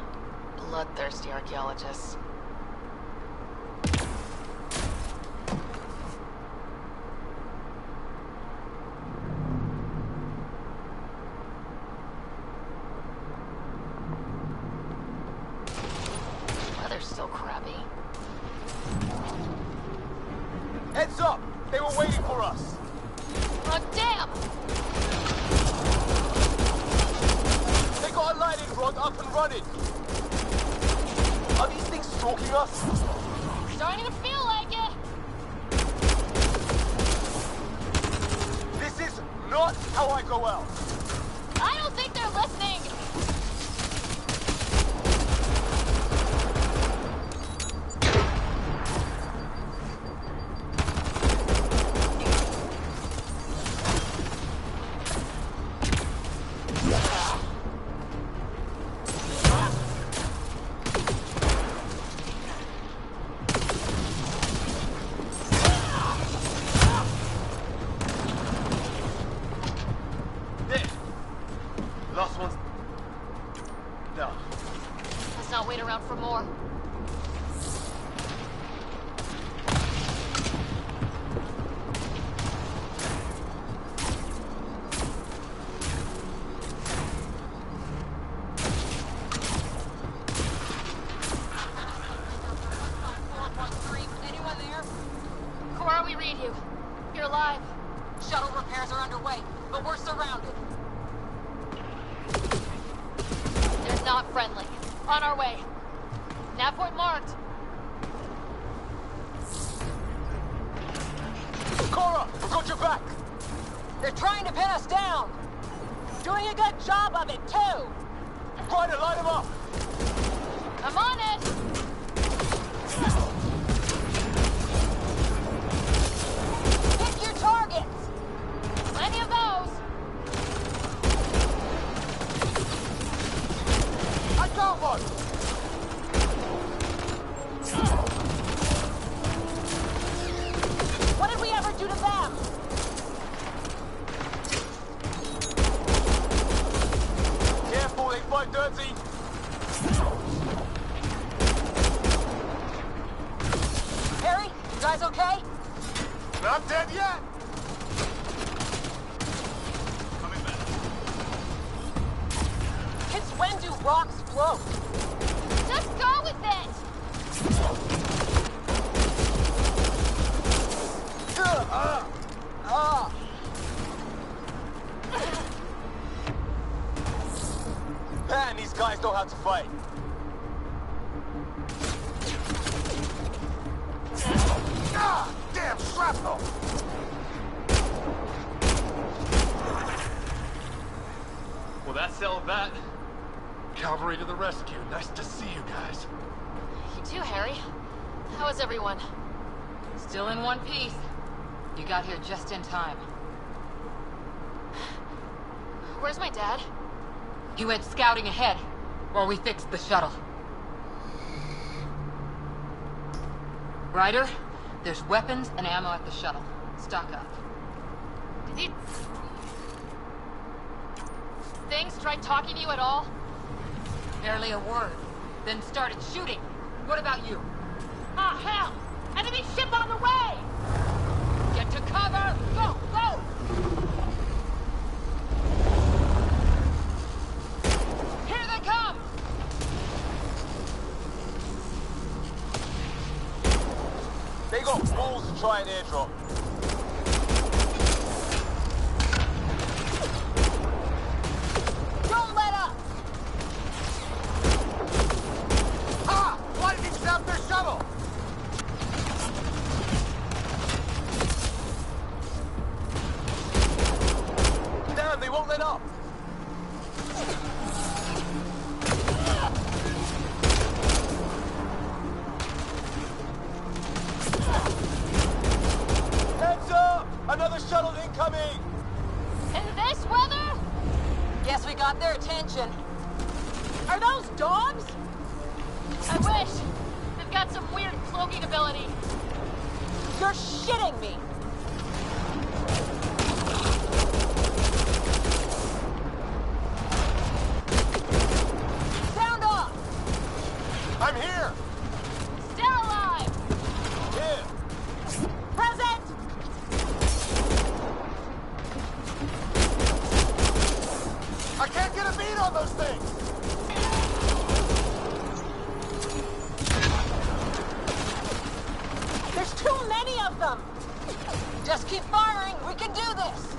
Bloodthirsty archaeologists. so crappy. Heads up! They were waiting for us! Oh, damn! They got a lightning rod up and running! Are these things stalking us? Starting to feel like it. This is not how I go out! I don't think they're listening. Last one's... No. Let's not wait around for more. Anyone there? Cora, we read you. You're alive. Shuttle repairs are underway, but we're surrounded. They're not friendly. On our way. Nav point marked. Cora, we've got your back! They're trying to pin us down. Doing a good job of it, too. Try to light them up! I'm on it. Pick your targets. Plenty of those. I got one! What did we ever do to them? Careful, they fight dirty! Harry, you guys okay? Not dead yet! Since when do rocks float? Just go with it. Man, these guys know how to fight. Ah! Damn shrapnel! Well, that settled that. Cavalry to the rescue. Nice to see you guys. You too, Harry. How is everyone? Still in one piece. You got here just in time. Where's my dad? He went scouting ahead, while we fixed the shuttle. Ryder, there's weapons and ammo at the shuttle. Stock up. Did he... Things tried talking to you at all? Barely a word. Then started shooting. What about you? Ah, hell! Enemy ship on the way! Get to cover! Go! Go! Here they come! They got balls to try an airdrop. Don't let up! Ah! Lightning snapped their shuttle! Damn, they won't let up! Heads up! Another shuttle incoming! In this weather? Guess we got their attention. Are those dogs? I wish. They've got some weird cloaking ability. You're shitting me! Sound off! I'm here! Still alive! Here! Present! I can't get a beat on those things! them! Just keep firing! We can do this!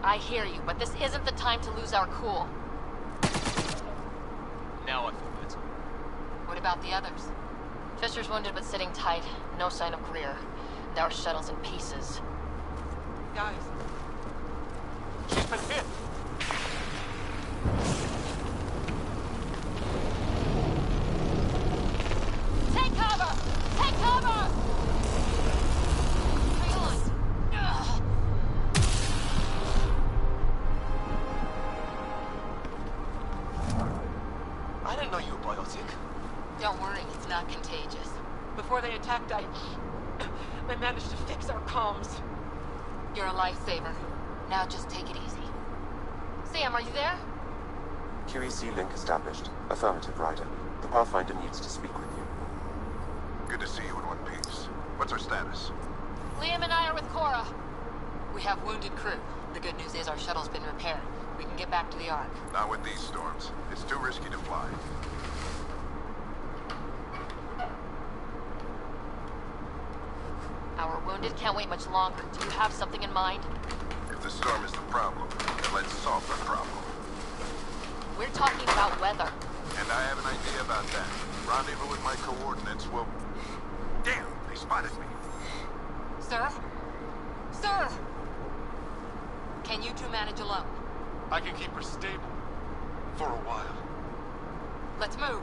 I hear you, but this isn't the time to lose our cool. Now I feel better. What about the others? Fisher's wounded but sitting tight. No sign of Greer. And our shuttle's in pieces. Guys. She's been hit! Take cover! Take cover! I didn't know you were biotic. Don't worry, it's not contagious. Before they attacked, I managed to fix our comms. You're a lifesaver. Now just take it easy. Sam, are you there? QEC link established. Affirmative, Ryder. The Pathfinder needs to speak with you. Good to see you in one piece. What's our status? Liam and I are with Cora. We have wounded crew. The good news is our shuttle's been repaired. We can get back to the Ark. Not with these storms. It's too risky to fly. Our wounded can't wait much longer. Do you have something in mind? If the storm is the problem, then let's solve the problem. We're talking about weather. And I have an idea about that. Rendezvous with my coordinates will... Damn, they spotted me. Sir? Sir! Can you two manage alone? I can keep her stable. For a while. Let's move.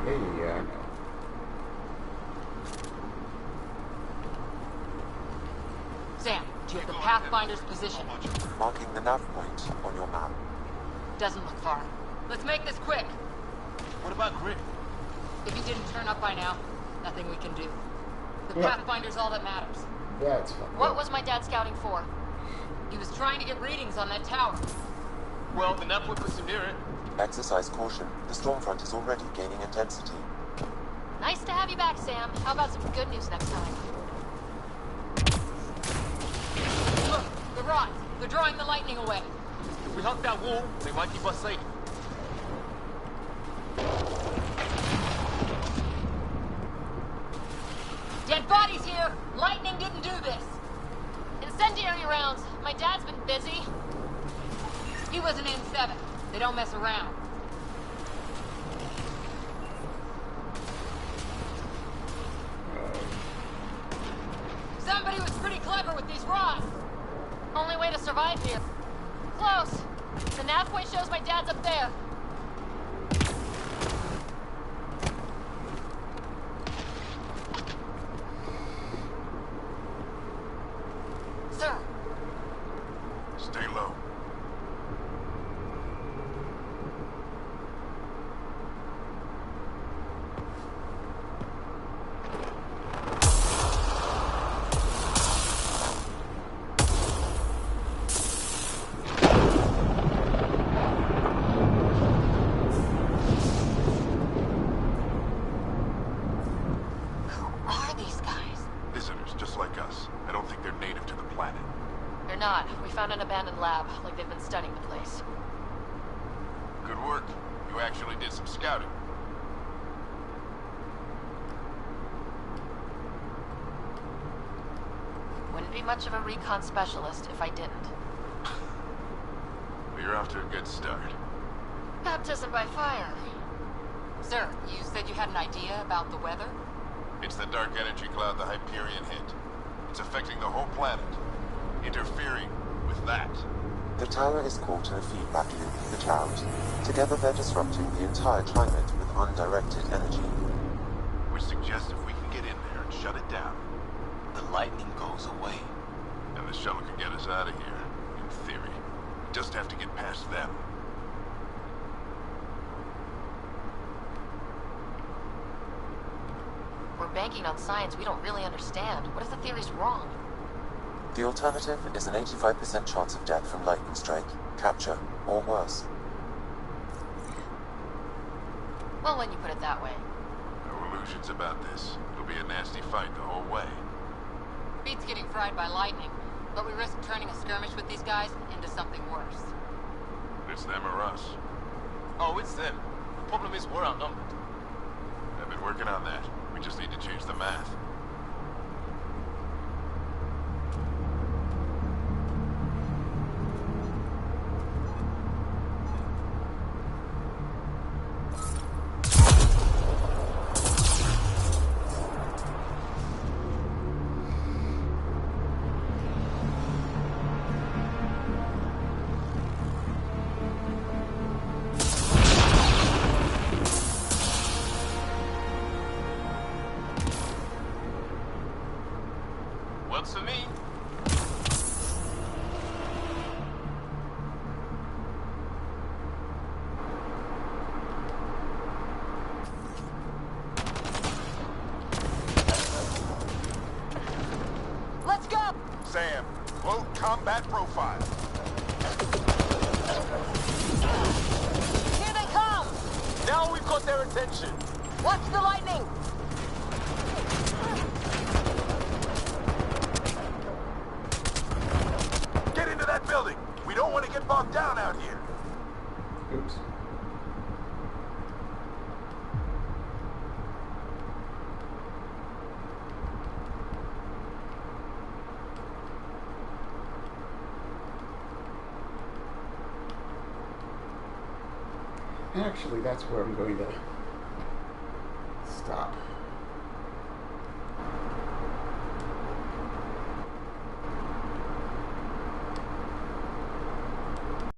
Yeah, I know. Sam, do you have the Pathfinder's position? Marking the nav point on your map. Doesn't look far. Let's make this quick. What about Grit? If he didn't turn up by now, nothing we can do. The Yeah. Pathfinder's all that matters. That's fucked What up. was my dad scouting for? He was trying to get readings on that tower. Well, the nav point puts him near it. Exercise caution. The storm front is already gaining intensity. Nice to have you back, Sam. How about some good news next time? Look, the rods. They're drawing the lightning away. If we hug that wall, they might keep us safe. Dead bodies here! Lightning didn't do this! Incendiary rounds. My dad's been busy. He was an N7. They don't mess around. Somebody was pretty clever with these rods. Only way to survive here. Close. The nav point shows my dad's up there. Sir. Stay low. Found an abandoned lab, like they've been studying the place. Good work. You actually did some scouting. be much of a recon specialist if I didn't. You're off to a good start. Baptism by fire. Sir, you said you had an idea about the weather? It's the dark energy cloud the Hyperion hit. It's affecting the whole planet. Interfering with that. The tower is caught in a feedback loop with the cloud. Together they're disrupting the entire climate with undirected energy. Which suggests if we can get in there and shut it down, the lightning goes away. and the shuttle can get us out of here, in theory. We just have to get past them. We're banking on science we don't really understand. What if the theory's wrong? The alternative is an 85% chance of death from lightning strike, capture, or worse. Well, when you put it that way. No illusions about this. It'll be a nasty fight the whole way. Beats getting fried by lightning, but we risk turning a skirmish with these guys into something worse. It's them or us. Oh, it's them. The problem is we're outnumbered. I've been working on that. We just need to change the math. Works for me. Let's go! Sam, load combat profile. Here they come! Now we've got their attention. Watch the lightning! Get into that building. We don't want to get bogged down out here. Oops. Actually, that's where I'm going to stop.